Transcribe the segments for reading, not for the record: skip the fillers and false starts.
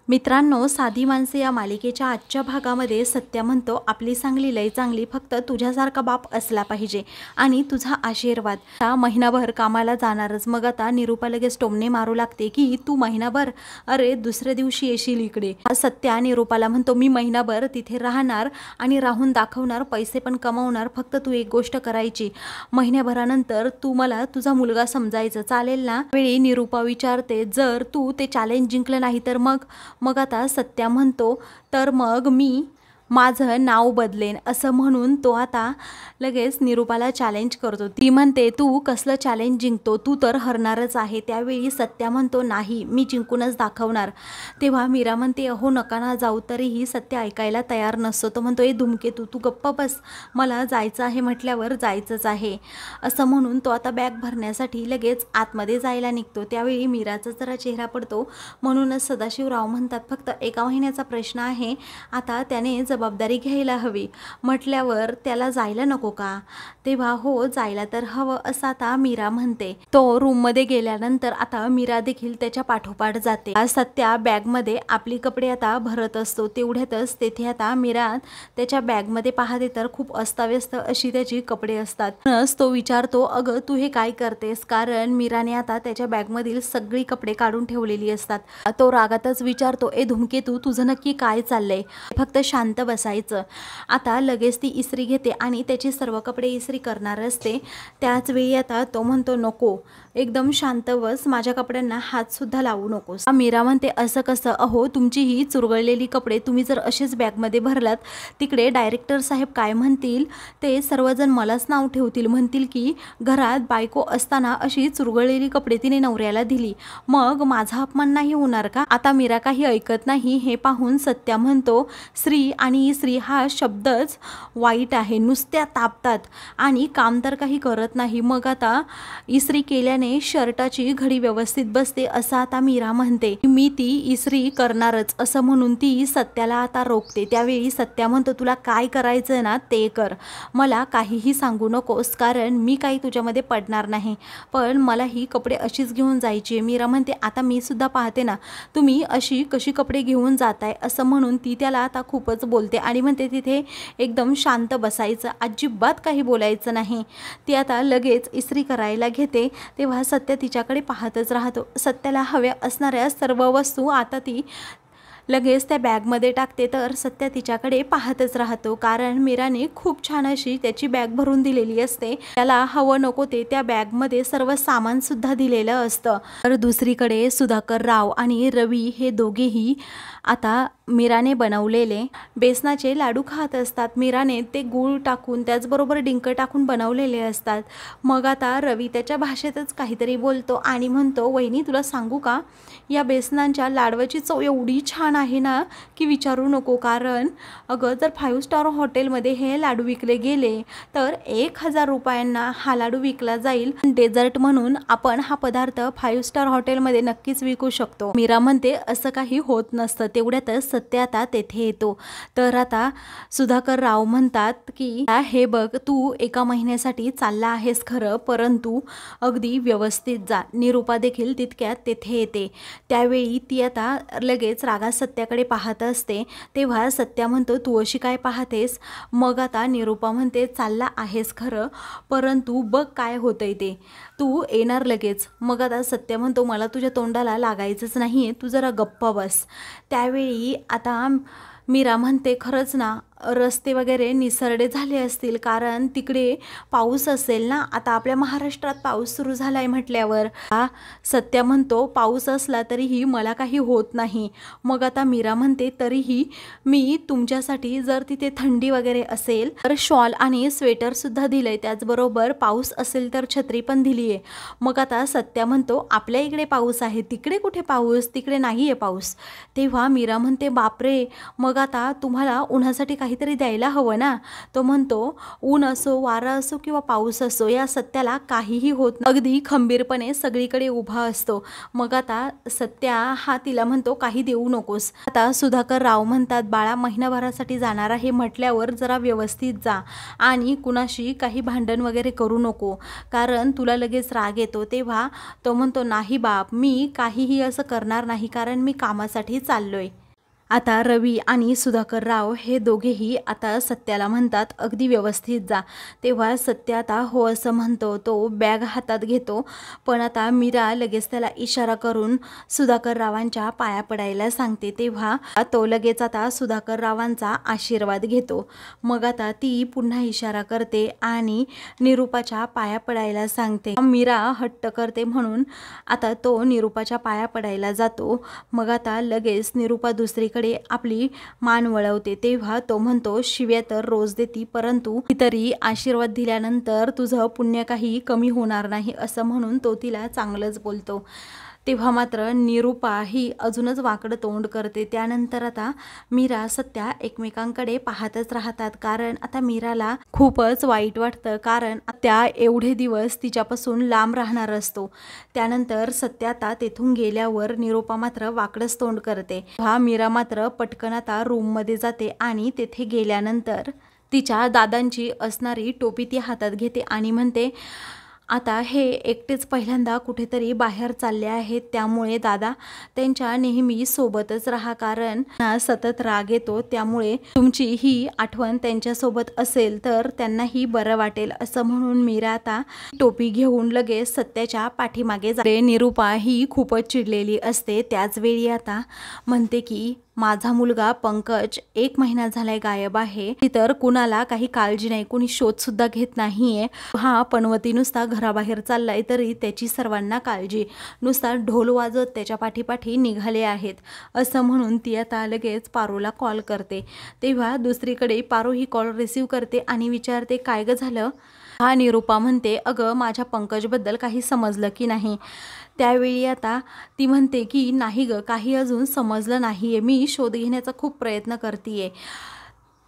मित्रांनो, साधी माणसे या मालिकेच्या आजच्या भागामध्ये सत्या म्हणतो, आपली चांगली लय चांगली, फक्त तुझ्यासारखा बाप असला पाहिजे आणि तुझा आशीर्वाद. आता महिनाभर कामाला जाणारच. मग आता निरूपा लगेच टोमणे मारू लागते की तू महिनाभर, अरे दुसऱ्या दिवशी येशील इकडे. सत्या निरूपाला म्हणतो, मी महिनाभर तिथे राहणार आणि राहून दाखवणार, पैसे पण कमावणार, फक्त तू एक गोष्ट करायची, महिन्याभरानंतर तू मला तुझा मुलगा समजायचं, चालेल ना? वेळी निरूपा विचारते, जर तू ते चॅलेंज जिंकलं नाही तर मग आता सत्या म्हणतो, तर मग मी माझं नाव बदलेन, असं म्हणून तो आता लगेच निरूपाला चॅलेंज करतो. ती म्हणते, तू कसलं चॅलेंज जिंकतो, तू तर हरणारच आहे. त्यावेळी सत्या म्हणतो, नाही, मी जिंकूनच दाखवणार. तेव्हा मीरा म्हणते, अहो नका ना जाऊ. तरीही सत्या ऐकायला तयार नसतो. तो म्हणतो, ए धुमकेतू, तू गप्प बस, मला जायचं आहे म्हटल्यावर जायचंच आहे, असं म्हणून तो आता बॅग भरण्यासाठी लगेच आतमध्ये जायला निघतो. त्यावेळी मीराचा जरा चेहरा पडतो. म्हणूनच सदाशिवराव म्हणतात, फक्त एका महिन्याचा प्रश्न आहे, आता त्याने जबाबदारी घ्यायला हवी. म्हटल्यावर त्याला जायला नको का? तेव्हा हो, जायला तर हवं, असं आता मीरा म्हणते. तो रूममध्ये गेल्यानंतर आता मीरा देखील त्याच्या पाठोपाठ जाते. सत्या बॅगमध्ये आपली कपडे आता भरत असतो. तेवढ्यातच तेथे आता मीरा त्याच्या बॅगमध्ये पाहते तर खूप अस्ताव्यस्त अशी त्याची कपडे असतात. तो विचारतो, अगं तू हे काय करतेस? कारण मीराने आता त्याच्या बॅगमधील सगळी कपडे काढून ठेवलेली असतात. तो रागातच विचारतो, ए धुमकेतू, तुझं नक्की काय चाललंय? फक्त शांत बसायचं. आता लगेच ती इस्त्री घेते आणि त्याची सर्व कपडे इस्त्री करणार असते. त्याच वेळी आता तो म्हणतो, नको, एकदम शांत बस, माझ्या कपड्यांना हात सुद्धा लावू नकोस. मीरा म्हणते, असं कसं? अहो तुमची ही चुरगळलेली कपडे तुम्ही जर असेच बॅगमध्ये भरलात, तिकडे डायरेक्टर साहेब काय म्हणतील? ते सर्वजण मलाच नाव ठेवतील, म्हणतील की घरात बायको असताना अशी चुरगळलेली कपडे तिने नवऱ्याला दिली, मग माझा अपमान नाही होणार का? आता मीरा काही ऐकत नाही. हे पाहून सत्या म्हणतो, स्त्री आणि स्त्री हा शब्दच वाईट आहे, नुसत्या तापतात आणि काम तर काही करत नाही. मग आता इस्त्री केल्याने शर्टाची घडी व्यवस्थित बसते, असं आता मीरा म्हणते. मी ती इस्त्री करणारच, असं म्हणून ती सत्याला आता रोखते. त्यावेळी सत्या म्हणतो, तुला काय करायचं ना ते कर, मला काहीही सांगू नकोस, कारण मी काही तुझ्यामध्ये पडणार नाही, पण मला ही कपडे अशीच घेऊन जायची. मीरा म्हणते, आता मी सुद्धा पाहते ना तुम्ही अशी कशी कपडे घेऊन जाताय, असं म्हणून ती त्याला आता खूपच बोलते आणि म्हणते, तिथे एकदम शांत बसायचं, अजिबात काही बोलायचं नाही. ती आता लगेच इस्त्री करायला घेते. तेव्हा सत्या तिच्याकडे पाहतच राहतो. सत्याला हव्या असणाऱ्या सर्व वस्तू आता ती लगेच त्या बॅगमध्ये टाकते. तर सत्या तिच्याकडे पाहतच राहतो, कारण मीराने खूप छान अशी त्याची बॅग भरून दिलेली असते. त्याला हवं नको ते त्या बॅगमध्ये सर्व सामान सुद्धा दिलेलं असतं. तर दुसरीकडे सुधाकर राव आणि रवी हे दोघेही आता मीराने बनवलेले बेसनाचे लाडू खात असतात. मीराने ते गूळ टाकून, त्याचबरोबर डिंक टाकून बनवलेले असतात. मग आता रवी त्याच्या भाषेतच काहीतरी बोलतो आणि म्हणतो, वहिनी तुला सांगू का, या बेसनांच्या लाडवाची चव एवढी छान आहे ना की विचारू नको. कारण अगं जर 5 स्टार हॉटेलमध्ये हे लाडू विकले गेले तर 1000 रुपयांना हा लाडू विकला जाईल. डेझर्ट म्हणून आपण हा पदार्थ 5 स्टार हॉटेलमध्ये नक्कीच विकू शकतो. मीरा म्हणते, असं काही होत नसतं. तेवढ्यातच सत्य आता तेथे येतो. तर आता सुधाकर राव म्हणतात की हे बघ, तू एका महिन्यासाठी चालला आहेस खरं, परंतु अगदी व्यवस्थित जा. निरूपा देखील तितक्यात तेथे येते. त्यावेळी ती आता लगेच रागा सत्याकडे पाहत असते. तेव्हा सत्या म्हणतो, तू अशी काय पाहतेस? मग आता निरूपा म्हणते, चालला आहेस खरं, परंतु बघ काय होतंय ते, तू येणार लगेच. मग आता सत्य म्हणतो, मला तुझ्या तोंडाला लागायचंच नाहीये, तू जरा गप्प बस. त्यावेळी आता मीरा म्हणते, खरंच ना, रस्ते वगैरे निसरडे झाले असतील, कारण तिकडे पाऊस असेल ना. आता आपल्या महाराष्ट्रात पाऊस सुरू झाला आहे म्हटल्यावर. सत्या म्हणतो, पाऊस असला तरीही मला काही होत नाही. मग आता मीरा म्हणते, तरीही मी तुमच्यासाठी जर तिथे थंडी वगैरे असेल तर शॉल आणि स्वेटरसुद्धा दिलं आहे, त्याचबरोबर पाऊस असेल तर छत्री पण दिली आहे. मग आता सत्या म्हणतो, आपल्या इकडे पाऊस आहे, तिकडे कुठे पाऊस? तिकडे नाही आहे पाऊस. तेव्हा मीरा म्हणते, बापरे. मग मग आता तुम्हाला उन्हासाठी काहीतरी द्यायला हवं ना. तो म्हणतो ऊन असो, वारा असो किंवा पाऊस असो, या सत्याला काहीही होत नाही. अगदी खंबीरपणे सगळीकडे उभा असतो. मग आता सत्या हा तिला म्हणतो काही देऊ नकोस. आता सुधाकर राव म्हणतात बाळा, महिनाभरासाठी जाणार आहे म्हटल्यावर जरा व्यवस्थित जा आणि कुणाशी काही भांडण वगैरे करू नको, कारण तुला लगेच राग येतो. तेव्हा तो म्हणतो नाही बाप, मी काहीही असं करणार नाही, कारण मी कामासाठी चाललोय. आता रवी आणि सुधाकर राव हे दोघेही आता सत्याला म्हणतात अगदी व्यवस्थित जा. तेव्हा सत्य आता हो असं म्हणतो. तो बॅग हातात घेतो, पण आता मीरा लगेच त्याला इशारा करून सुधाकर रावांच्या पाया पडायला सांगते. तेव्हा तो लगेच आता सुधाकर रावांचा आशीर्वाद घेतो. मग आता ती पुन्हा इशारा करते आणि निरूपाच्या पाया पडायला सांगते. मीरा हट्ट करते म्हणून आता तो निरूपाच्या पाया पडायला जातो. मग आता लगेच निरूपा दुसरीकडे आपली मान वळवते. तेव्हा तो म्हणतो शिव्या तर रोज देती, परंतु तरी आशीर्वाद दिल्यानंतर तुझं पुण्य काही कमी होणार नाही, असं म्हणून तो तिला चांगलंच बोलतो. तेव्हा मात्र निरूपा ही अजूनच वाकडं तोंड करते. त्यानंतर आता मीरा सत्या एकमेकांकडे पाहतच राहतात, कारण आता मीराला खूपच वाईट वाटतं, कारण त्या एवढे दिवस तिच्यापासून लांब राहणार असतो. त्यानंतर सत्या आता तेथून गेल्यावर निरूपा मात्र वाकडंच तोंड करते. हा मीरा मात्र पटकन आता रूममध्ये जाते आणि तेथे गेल्यानंतर तिच्या दादांची असणारी टोपी ती हातात घेते आणि म्हणते आता हे एकटेच पहिल्यांदा कुठेतरी बाहेर चालले आहेत, त्यामुळे दादा त्यांच्या नेहमी सोबतच राहा, कारण सतत राग येतो. त्यामुळे तुमची ही आठवण त्यांच्यासोबत असेल तर त्यांनाही बरं वाटेल, असं म्हणून मीरा आता टोपी घेऊन लगेच सत्याच्या पाठीमागे जाते. निरूपा ही खूपच चिडलेली असते. त्याचवेळी आता म्हणते की माझा मुलगा पंकज 1 महिना झालाय गायब आहे, तर कुणाला काही काळजी नाही, कुणी शोध सुद्धा घेत नाहीये. हा पनवती नुसता घराबाहेर चाललाय तरी त्याची सर्वांना काळजी, नुसता ढोल वाजत त्याच्या पाठीपाठी निघाले आहेत, असं म्हणून ती आता लगेच पारूला कॉल करते. तेव्हा दुसरीकडे पारू ही कॉल रिसीव करते आणि विचारते काय ग झालं. हा निरूपा म्हणते अगं माझ्या पंकजबद्दल काही समजलं की नाही. त्यावेळी आता ती म्हणते की नाही ग, काही अजून समजलं नाहीये, मी शोध घेण्याचा खूप प्रयत्न करतेय.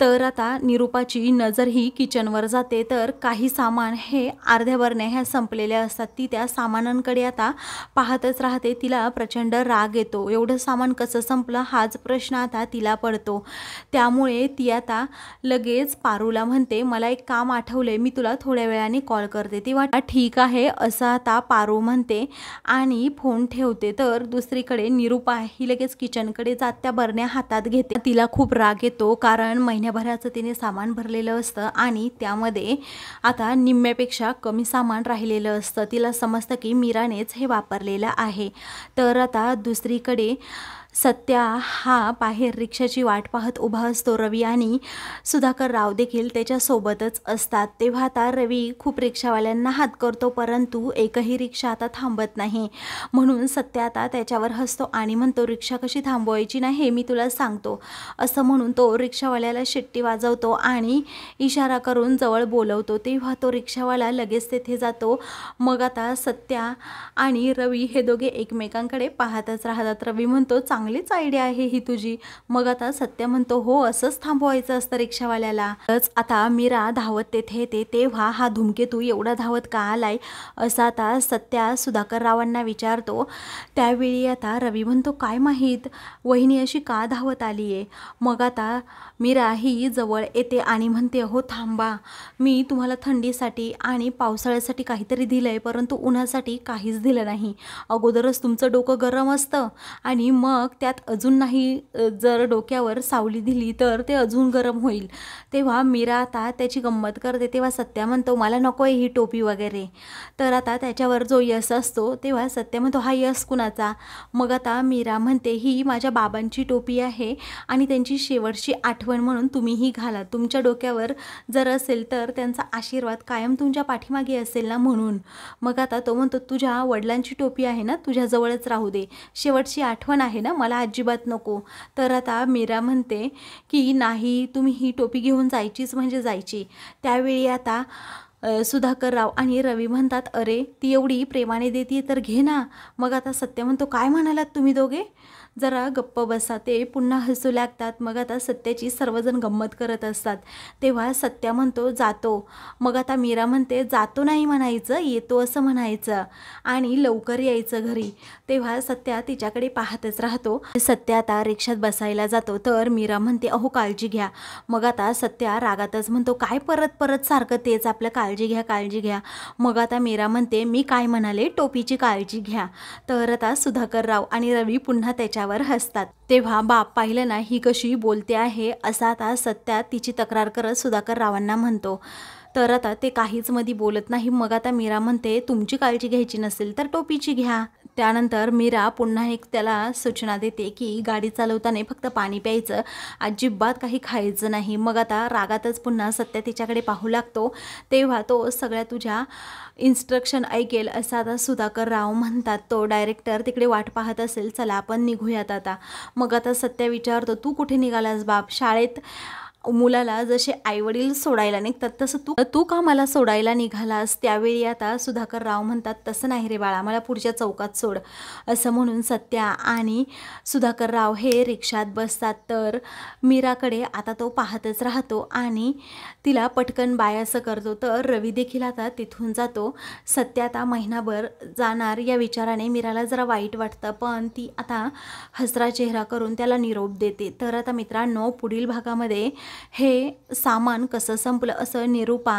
तर आता निरूपाची नजर ही किचनवर जाते, तर काही सामान हे अर्ध्या बरण्या ह्या संपलेल्या असतात. ती त्या सामानांकडे आता पाहतच राहते. तिला प्रचंड राग येतो. एवढं सामान कसं संपलं हाच प्रश्न आता तिला पडतो. त्यामुळे ती आता लगेच पारूला म्हणते मला एक काम आठवलंय, मी तुला थोड्या वेळाने कॉल करते. तेव्हा ठीक आहे असं आता पारू म्हणते आणि फोन ठेवते. तर दुसरीकडे निरूपा ही लगेच किचनकडे जात त्या बरण्या हातात घेते. तिला खूप राग येतो, कारण महिन्याभराचं तिने सामान भरलेलं असतं आणि त्यामध्ये आता निम्म्यापेक्षा कमी सामान राहिलेलं असतं. तिला समजतं की मीरानेच हे वापरलेलं आहे. तर आता दुसरीकडे सत्या हा बाहेर रिक्षाची वाट पाहत उभा असतो. रवी आणि सुधाकर राव देखील त्याच्यासोबतच असतात. तेव्हा आता रवी खूप रिक्षावाल्यांना हात करतो, परंतु एकही रिक्षा आता थांबत नाही. म्हणून सत्या आता त्याच्यावर हसतो आणि म्हणतो रिक्षा कशी थांबवायची नाही मी तुला सांगतो, असं म्हणून तो रिक्षावाल्याला शिट्टी वाजवतो आणि इशारा करून जवळ बोलवतो. तेव्हा तो रिक्षावाला लगेच तेथे जातो. मग आता सत्या आणि रवी हे दोघे एकमेकांकडे पाहतच राहतात. रवी म्हणतो चांगलीच आयडिया आहे ही तुझी. मग आता सत्य म्हणतो हो असंच थांबवायचं असतं रिक्षावाल्याला. आता मीरा धावत तेथे येते. तेव्हा हा धूमकेतू एवढा धावत का आलाय असं आता सत्या सुधाकर रावांना विचारतो. त्यावेळी आता रवी म्हणतो काय माहीत वहिनी अशी का धावत आली आहे. मग आता मीरा ही जवळ येते आणि म्हणते हो थांबा, मी तुम्हाला थंडीसाठी आणि पावसाळ्यासाठी काहीतरी दिलंय, परंतु उन्हासाठी काहीच दिलं नाही. अगोदरच तुमचं डोकं गरम असतं आणि मग त्यात अजून नाही जर डोक्यावर सावली दिली तर ते अजून गरम होईल. तेव्हा मीरा आता त्याची गंमत करते. तेव्हा सत्या म्हणतो मला नको आहे ही टोपी वगैरे. तर आता त्याच्यावर जो यश असतो तेव्हा सत्य म्हणतो हा यश कुणाचा. मग आता मीरा म्हणते ही माझ्या बाबांची टोपी आहे आणि त्यांची शेवटची आठवण म्हणून तुम्हीही घाला. तुमच्या डोक्यावर जर असेल तर त्यांचा आशीर्वाद कायम तुमच्या पाठीमागे असेल ना म्हणून. मग आता तो म्हणतो तुझ्या वडिलांची टोपी आहे ना, तुझ्याजवळच राहू दे, शेवटची आठवण आहे ना, मला अजिबात नको. तर आता मीरा म्हणते की नाही तुम्ही ही टोपी घेऊन जायचीच म्हणजे जायची. त्यावेळी आता सुधाकर राव आणि रवी म्हणतात अरे ती एवढी प्रेमाने देते तर घे ना. मग आता सत्य म्हणतो काय म्हणालात तुम्ही दोघे. जरा गप्प बसा, ते पुन्हा हसू लागतात. मग आता सत्याची सर्वजण गंमत करत असतात. तेव्हा सत्या म्हणतो जातो. मग आता मीरा म्हणते जातो नाही म्हणायचं, येतो असं म्हणायचं आणि लवकर यायचं घरी. तेव्हा सत्या तिच्याकडे पाहतच राहतो. सत्या आता रिक्षात बसायला जातो तर मीरा म्हणते अहो काळजी घ्या. मग आता सत्या रागातच म्हणतो काय परत परत सारखं तेच आपलं, काळजी घ्या काळजी घ्या. मग आता मीरा म्हणते मी काय म्हणाले, टोपीची काळजी घ्या. तर आता सुधाकरराव आणि रवी पुन्हा त्याच्यावर हसतात. तेव्हा बाप पाहिलं ना ही कशी बोलते आहे असा आता सत्या तिची तक्रार करत सुधाकररावांना म्हणतो. तर आता ते काहीच मध्ये बोलत नाही. मग आता मीरा म्हणते तुमची काळजी घ्यायची नसेल तर टोपीची घ्या. त्यानंतर मीरा पुन्हा एक त्याला सूचना देते की गाडी चालवताना फक्त पाणी प्यायचं, अजिबात काही खायचं नाही. मग आता रागातच पुन्हा सत्या तिच्याकडे पाहू लागतो. तेव्हा तो सगळ्या तुझ्या इन्स्ट्रक्शन ऐकेल असा आता सुधाकरराव म्हणतात. तो डायरेक्टर तिकडे वाट पाहत असेल, चला आपण निघूयात आता. मग आता सत्या विचारतो तू कुठे निघालास बाप, शाळेत मुलाला जसे आईवडील सोडायला निघतात तसं तू का मला सोडायला निघालास. त्यावेळी आता सुधाकरराव म्हणतात तसं नाही रे बाळा, मला पुढच्या चौकात सोड. असं म्हणून सत्या आणि सुधाकरराव हे रिक्षात बसतात. तर मीराकडे आता तो पाहतच राहतो आणि तिला पटकन बाय असं करतो. तर रवी देखील आता तिथून जातो. सत्या आता महिनाभर जाणार या विचाराने मीराला जरा वाईट वाटतं, पण ती आता हसरा चेहरा करून त्याला निरोप देते. तर आता मित्रांनो पुढील भागामध्ये हे सामान कसं संपलं असं निरूपा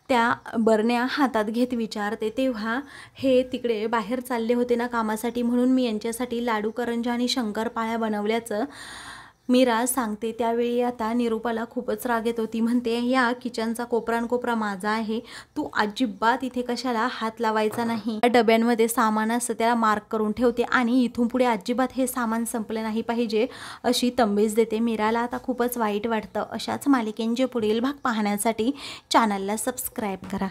त्या बरण्या हातात घेत विचारते. तेव्हा हे तिकडे बाहेर चालले होते ना कामासाठी, म्हणून मी यांच्यासाठी लाडू करंजा आणि शंकरपाळ्या बनवल्याचं मीरा सांगते. त्यावेळी आता निरूपाला खूपच राग येतो. ती म्हणते या किचनचा कोपरा माझा आहे, तू अजिबात इथे कशाला हात लावायचा नाही. डब्यांमध्ये सामान असं त्याला मार्क करून ठेवते आणि इथून पुढे अजिबात हे सामान संपलं नाही पाहिजे अशी तंबीज देते. मीराला आता खूपच वाईट वाटतं. अशाच मालिकेंचे पुढील भाग पाहण्यासाठी चॅनलला सबस्क्राईब करा.